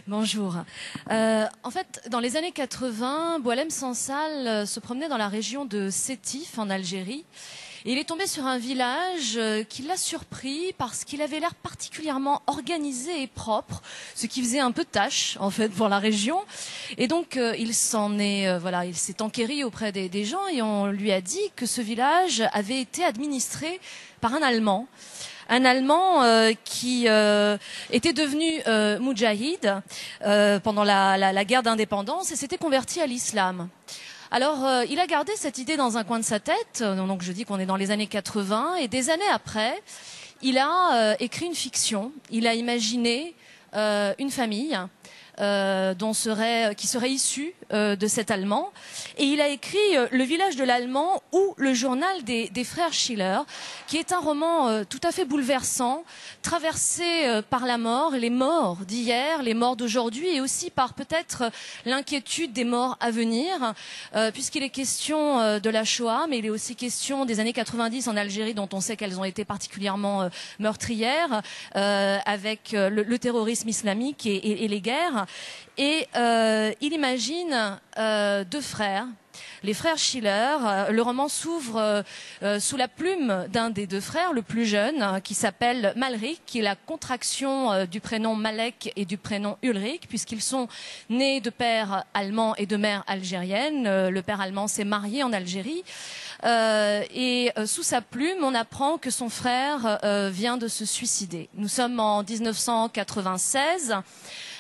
Bonjour. En fait, dans les années 80, Boualem Sansal se promenait dans la région de Sétif, en Algérie. Et il est tombé sur un village qui l'a surpris parce qu'il avait l'air particulièrement organisé et propre, ce qui faisait un peu tâche, en fait, pour la région. Et donc, il s'est enquéri auprès des gens et on lui a dit que ce village avait été administré par un Allemand. Un Allemand qui était devenu moudjahid pendant la guerre d'indépendance et s'était converti à l'islam. Alors, il a gardé cette idée dans un coin de sa tête, donc je dis qu'on est dans les années 80, et des années après, il a écrit une fiction, il a imaginé une famille qui serait issue de cet Allemand, et il a écrit Le village de l'Allemand ou le journal des frères Schiller, qui est un roman tout à fait bouleversant, traversé par la mort, les morts d'hier, les morts d'aujourd'hui, et aussi par peut-être l'inquiétude des morts à venir, puisqu'il est question de la Shoah, mais il est aussi question des années 90 en Algérie, dont on sait qu'elles ont été particulièrement meurtrières, avec le terrorisme islamique et les guerres. Et il imagine deux frères, les frères Schiller. Le roman s'ouvre sous la plume d'un des deux frères, le plus jeune, qui s'appelle Malrik, qui est la contraction du prénom Malek et du prénom Ulrich, puisqu'ils sont nés de père allemand et de mère algérienne. Le père allemand s'est marié en Algérie. Et sous sa plume, on apprend que son frère vient de se suicider. Nous sommes en 1996.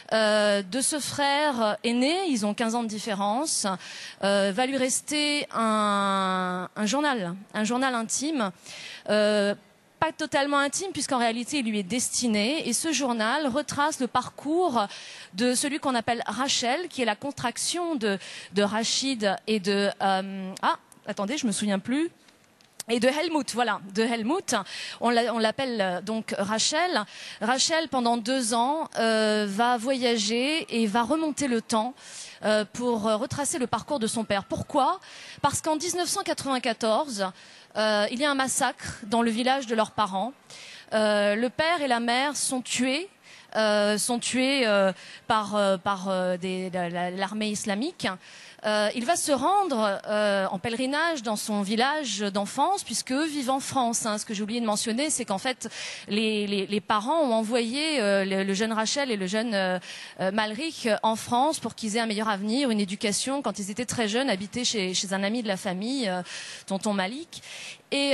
De ce frère aîné, ils ont 15 ans de différence, va lui rester un journal intime, pas totalement intime puisqu'en réalité il lui est destiné, et ce journal retrace le parcours de celui qu'on appelle Rachel, qui est la contraction de Rachid et de... attendez, je me souviens plus... Et de Helmut, voilà, de Helmut. On l'appelle donc Rachel. Rachel, pendant 2 ans, va voyager et va remonter le temps pour retracer le parcours de son père. Pourquoi? Parce qu'en 1994, il y a un massacre dans le village de leurs parents. Le père et la mère sont tués. Par l'armée islamique. Il va se rendre en pèlerinage dans son village d'enfance, puisque eux vivent en France. Ce que j'ai oublié de mentionner, c'est qu'en fait, les parents ont envoyé le jeune Rachel et le jeune Malrik en France pour qu'ils aient un meilleur avenir, une éducation. Quand ils étaient très jeunes, habitaient chez un ami de la famille, tonton Malik. Et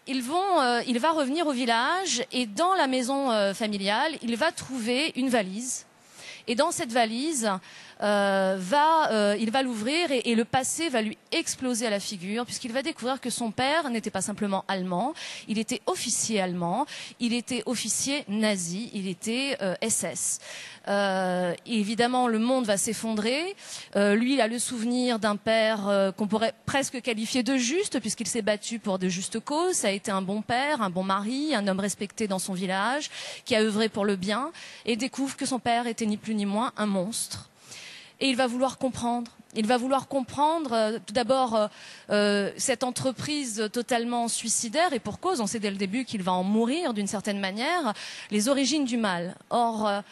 il va revenir au village, et dans la maison familiale, il va trouver une valise. Et dans cette valise, il va l'ouvrir et le passé va lui exploser à la figure, puisqu'il va découvrir que son père n'était pas simplement allemand, il était officier allemand, il était officier nazi, il était SS. Évidemment, le monde va s'effondrer. Lui, il a le souvenir d'un père qu'on pourrait presque qualifier de juste, puisqu'il s'est battu pour de justes causes. Ça a été un bon père, un bon mari, un homme respecté dans son village, qui a œuvré pour le bien, et découvre que son père était ni plus ni moins un monstre. Et il va vouloir comprendre. Il va vouloir comprendre tout d'abord cette entreprise totalement suicidaire, et pour cause, on sait dès le début qu'il va en mourir d'une certaine manière, les origines du mal. Or,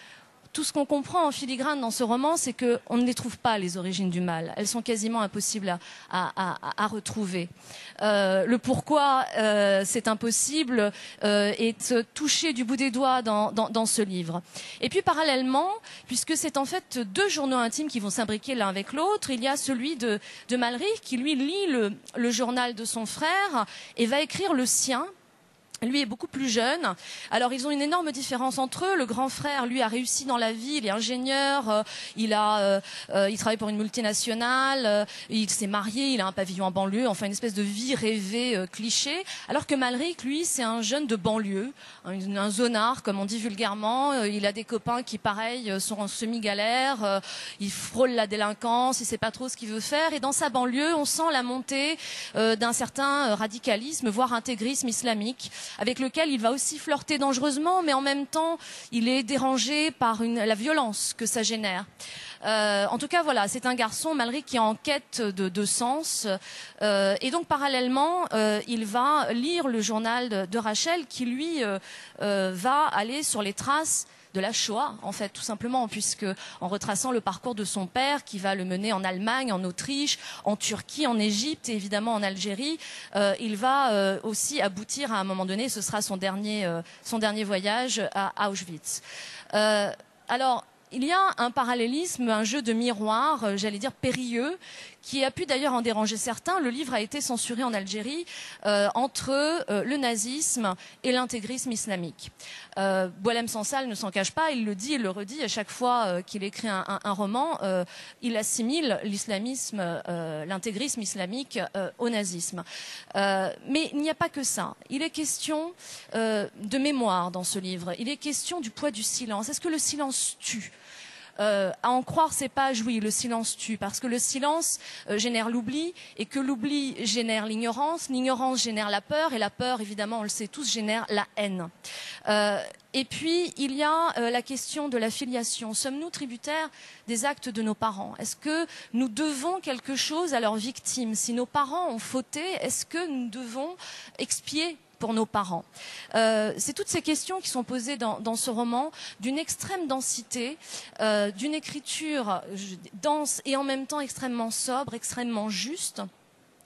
tout ce qu'on comprend en filigrane dans ce roman, c'est qu'on ne les trouve pas, les origines du mal. Elles sont quasiment impossibles à retrouver. Le pourquoi c'est impossible est touché du bout des doigts dans ce livre. Et puis parallèlement, puisque c'est en fait 2 journaux intimes qui vont s'imbriquer l'un avec l'autre, il y a celui de Malrik qui lui lit le journal de son frère et va écrire le sien. Lui est beaucoup plus jeune. Alors ils ont une énorme différence entre eux. Le grand frère, lui, a réussi dans la vie. Il est ingénieur. Il travaille pour une multinationale. Il s'est marié. Il a un pavillon en banlieue. Enfin, une espèce de vie rêvée, cliché. Alors que Malrik, lui, c'est un jeune de banlieue, un zonard, comme on dit vulgairement. Il a des copains qui, pareil, sont en semi-galère. Il frôle la délinquance. Il sait pas trop ce qu'il veut faire. Et dans sa banlieue, on sent la montée d'un certain radicalisme, voire intégrisme islamique, avec lequel il va aussi flirter dangereusement, mais en même temps, il est dérangé par la violence que ça génère. En tout cas, voilà, c'est un garçon, Malrik, qui est en quête de sens. Et donc, parallèlement, il va lire le journal de Rachel, qui, lui, va aller sur les traces de la Shoah, en fait, tout simplement, puisque en retraçant le parcours de son père, qui va le mener en Allemagne, en Autriche, en Turquie, en Égypte et évidemment en Algérie, il va aussi aboutir à un moment donné, ce sera son dernier voyage à Auschwitz. Alors, il y a un parallélisme, un jeu de miroir, j'allais dire périlleux, qui a pu d'ailleurs en déranger certains. Le livre a été censuré en Algérie entre le nazisme et l'intégrisme islamique. Boualem Sansal ne s'en cache pas, il le dit et le redit à chaque fois qu'il écrit un roman, il assimile l'islamisme, l'intégrisme islamique au nazisme. Mais il n'y a pas que ça. Il est question de mémoire dans ce livre. Il est question du poids du silence. Est-ce que le silence tue ? À en croire ces pages, oui, le silence tue, parce que le silence génère l'oubli, et que l'oubli génère l'ignorance génère la peur, et la peur, évidemment, on le sait tous, génère la haine. Et puis, il y a la question de la filiation. Sommes-nous tributaires des actes de nos parents? Est-ce que nous devons quelque chose à leurs victimes? Si nos parents ont fauté, est-ce que nous devons expier pour nos parents? C'est toutes ces questions qui sont posées dans ce roman, d'une extrême densité, d'une écriture dense et en même temps extrêmement sobre, extrêmement juste.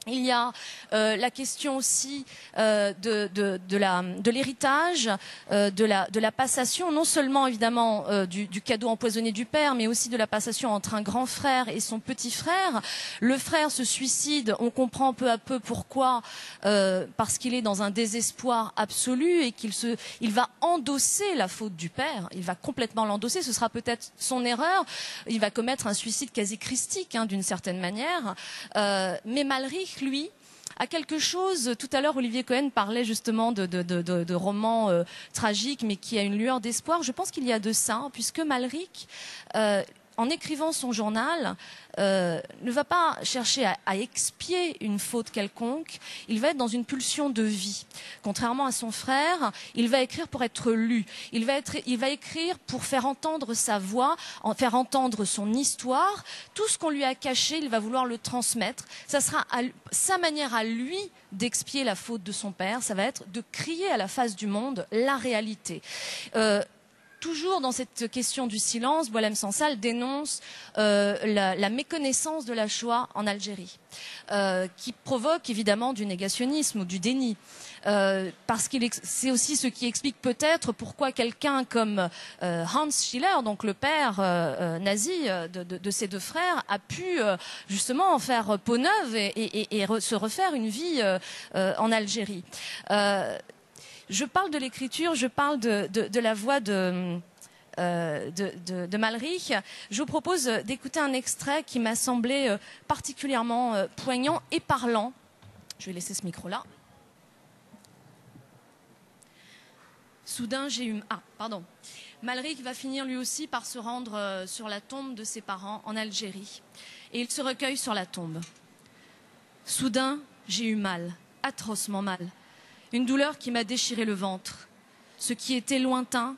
Il y a la question aussi de l'héritage, de la passation, non seulement évidemment du cadeau empoisonné du père, mais aussi de la passation entre un grand frère et son petit frère. Le frère se suicide, on comprend peu à peu pourquoi, parce qu'il est dans un désespoir absolu et il va endosser la faute du père, il va complètement l'endosser, ce sera peut-être son erreur, il va commettre un suicide quasi christique d'une certaine manière, mais Malrich, lui, a quelque chose. Tout à l'heure, Olivier Cohen parlait justement de romans tragiques, mais qui a une lueur d'espoir. Je pense qu'il y a de ça, puisque Malrich, en écrivant son journal, ne va pas chercher à expier une faute quelconque, il va être dans une pulsion de vie. Contrairement à son frère, il va écrire pour être lu, il va écrire pour faire entendre sa voix, faire entendre son histoire, tout ce qu'on lui a caché, il va vouloir le transmettre. Ça sera sa manière à lui d'expier la faute de son père, ça va être de crier à la face du monde la réalité. Toujours dans cette question du silence, Boualem Sansal dénonce la méconnaissance de la Shoah en Algérie, qui provoque évidemment du négationnisme ou du déni. Parce que c'est aussi ce qui explique peut-être pourquoi quelqu'un comme Hans Schiller, donc le père nazi de ces deux frères, a pu justement en faire peau neuve et se refaire une vie en Algérie. Je parle de l'écriture, je parle de la voix de Malrich. Je vous propose d'écouter un extrait qui m'a semblé particulièrement poignant et parlant. Je vais laisser ce micro-là. Soudain, j'ai eu... Ah, pardon. Malrich va finir lui aussi par se rendre sur la tombe de ses parents en Algérie. Et il se recueille sur la tombe. Soudain, j'ai eu mal, atrocement mal. Une douleur qui m'a déchiré le ventre. Ce qui était lointain,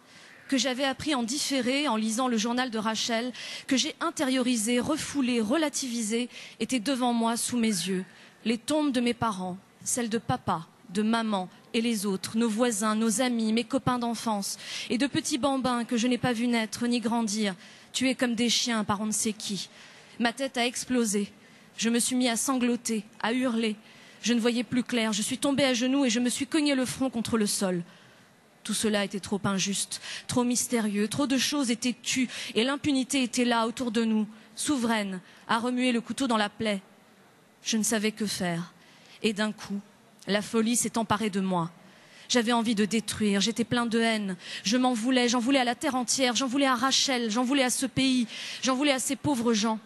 que j'avais appris en différé en lisant le journal de Rachel, que j'ai intériorisé, refoulé, relativisé, était devant moi sous mes yeux. Les tombes de mes parents, celles de papa, de maman et les autres, nos voisins, nos amis, mes copains d'enfance, et de petits bambins que je n'ai pas vus naître ni grandir, tués comme des chiens par on ne sait qui. Ma tête a explosé. Je me suis mis à sangloter, à hurler. Je ne voyais plus clair, je suis tombée à genoux et je me suis cogné le front contre le sol. Tout cela était trop injuste, trop mystérieux, trop de choses étaient tues et l'impunité était là autour de nous, souveraine, à remuer le couteau dans la plaie. Je ne savais que faire. Et d'un coup, la folie s'est emparée de moi. J'avais envie de détruire, j'étais plein de haine. Je m'en voulais, j'en voulais à la terre entière, j'en voulais à Rachel, j'en voulais à ce pays, j'en voulais à ces pauvres gens.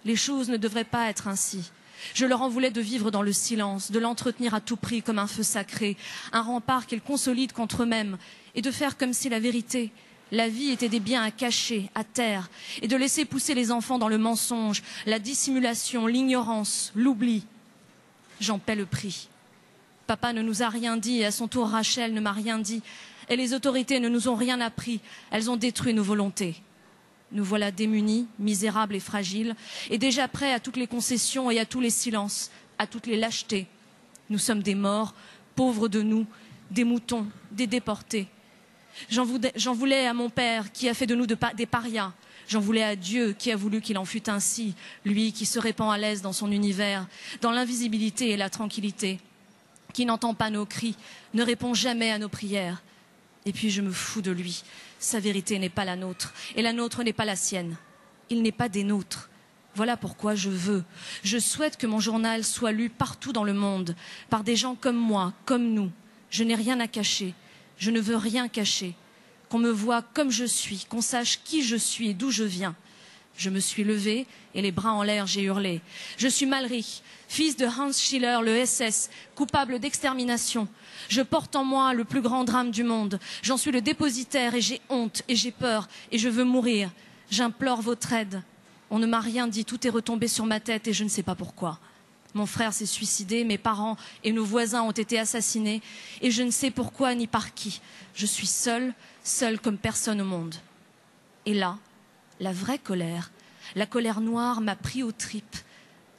Les choses ne devraient pas être ainsi. Je leur en voulais de vivre dans le silence, de l'entretenir à tout prix comme un feu sacré, un rempart qu'ils consolident contre eux-mêmes, et de faire comme si la vérité, la vie était des biens à cacher, à taire, et de laisser pousser les enfants dans le mensonge, la dissimulation, l'ignorance, l'oubli. J'en paie le prix. Papa ne nous a rien dit, et à son tour Rachel ne m'a rien dit, et les autorités ne nous ont rien appris, elles ont détruit nos volontés. Nous voilà démunis, misérables et fragiles, et déjà prêts à toutes les concessions et à tous les silences, à toutes les lâchetés. Nous sommes des morts, pauvres de nous, des moutons, des déportés. J'en voulais à mon père qui a fait de nous des parias. J'en voulais à Dieu qui a voulu qu'il en fût ainsi, lui qui se répand à l'aise dans son univers, dans l'invisibilité et la tranquillité, qui n'entend pas nos cris, ne répond jamais à nos prières. Et puis je me fous de lui. Sa vérité n'est pas la nôtre, et la nôtre n'est pas la sienne. Il n'est pas des nôtres. Voilà pourquoi je souhaite que mon journal soit lu partout dans le monde, par des gens comme moi, comme nous. Je n'ai rien à cacher, je ne veux rien cacher. Qu'on me voie comme je suis, qu'on sache qui je suis et d'où je viens. Je me suis levée et les bras en l'air, j'ai hurlé. Je suis Malrich, fils de Hans Schiller, le SS, coupable d'extermination. Je porte en moi le plus grand drame du monde. J'en suis le dépositaire et j'ai honte et j'ai peur et je veux mourir. J'implore votre aide. On ne m'a rien dit, tout est retombé sur ma tête et je ne sais pas pourquoi. Mon frère s'est suicidé, mes parents et nos voisins ont été assassinés et je ne sais pourquoi ni par qui. Je suis seule, seule comme personne au monde. Et là, la vraie colère, la colère noire m'a pris aux tripes.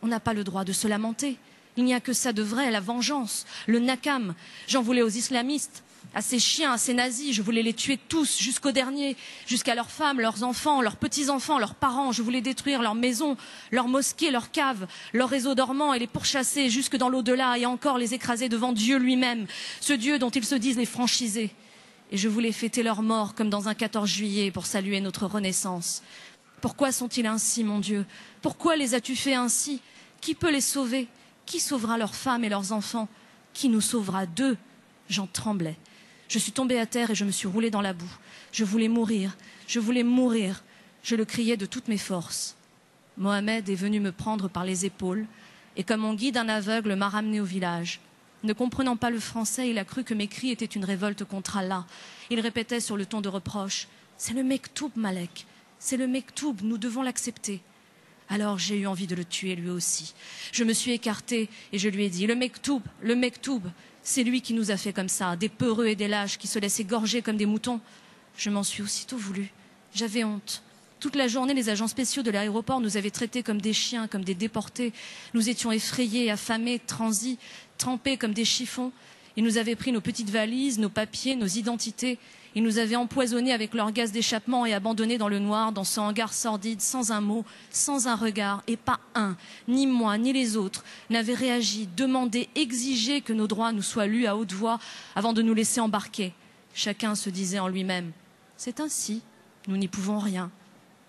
On n'a pas le droit de se lamenter. Il n'y a que ça de vrai, la vengeance, le nakam. J'en voulais aux islamistes, à ces chiens, à ces nazis. Je voulais les tuer tous, jusqu'au dernier, jusqu'à leurs femmes, leurs enfants, leurs petits-enfants, leurs parents. Je voulais détruire leurs maisons, leurs mosquées, leurs caves, leurs réseaux dormants et les pourchasser jusque dans l'au-delà et encore les écraser devant Dieu lui-même, ce Dieu dont ils se disent les franchisés. Et je voulais fêter leur mort comme dans un 14 juillet pour saluer notre renaissance. Pourquoi sont-ils ainsi, mon Dieu? Pourquoi les as-tu fait ainsi? Qui peut les sauver? Qui sauvera leurs femmes et leurs enfants? Qui nous sauvera d'eux? J'en tremblais. Je suis tombée à terre et je me suis roulée dans la boue. Je voulais mourir, je voulais mourir. Je le criais de toutes mes forces. Mohamed est venu me prendre par les épaules et comme mon guide un aveugle m'a ramené au village. Ne comprenant pas le français, il a cru que mes cris étaient une révolte contre Allah. Il répétait sur le ton de reproche « C'est le mektoub, Malek, c'est le mektoub, nous devons l'accepter. » Alors j'ai eu envie de le tuer lui aussi. Je me suis écartée et je lui ai dit « le mektoub, c'est lui qui nous a fait comme ça, des peureux et des lâches qui se laissent égorger comme des moutons. » Je m'en suis aussitôt voulu. J'avais honte. Toute la journée, les agents spéciaux de l'aéroport nous avaient traités comme des chiens, comme des déportés. Nous étions effrayés, affamés, transis, trempés comme des chiffons. Ils nous avaient pris nos petites valises, nos papiers, nos identités. Ils nous avaient empoisonnés avec leur gaz d'échappement et abandonnés dans le noir, dans ce hangar sordide, sans un mot, sans un regard. Et pas un, ni moi, ni les autres, n'avaient réagi, demandé, exigé que nos droits nous soient lus à haute voix avant de nous laisser embarquer. Chacun se disait en lui-même « C'est ainsi, nous n'y pouvons rien ».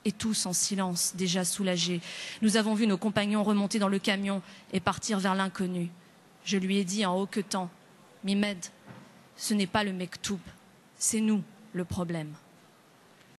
Et tous en silence, déjà soulagés. Nous avons vu nos compagnons remonter dans le camion et partir vers l'inconnu. Je lui ai dit en hoquetant « Mimed, ce n'est pas le mektoub, c'est nous le problème ».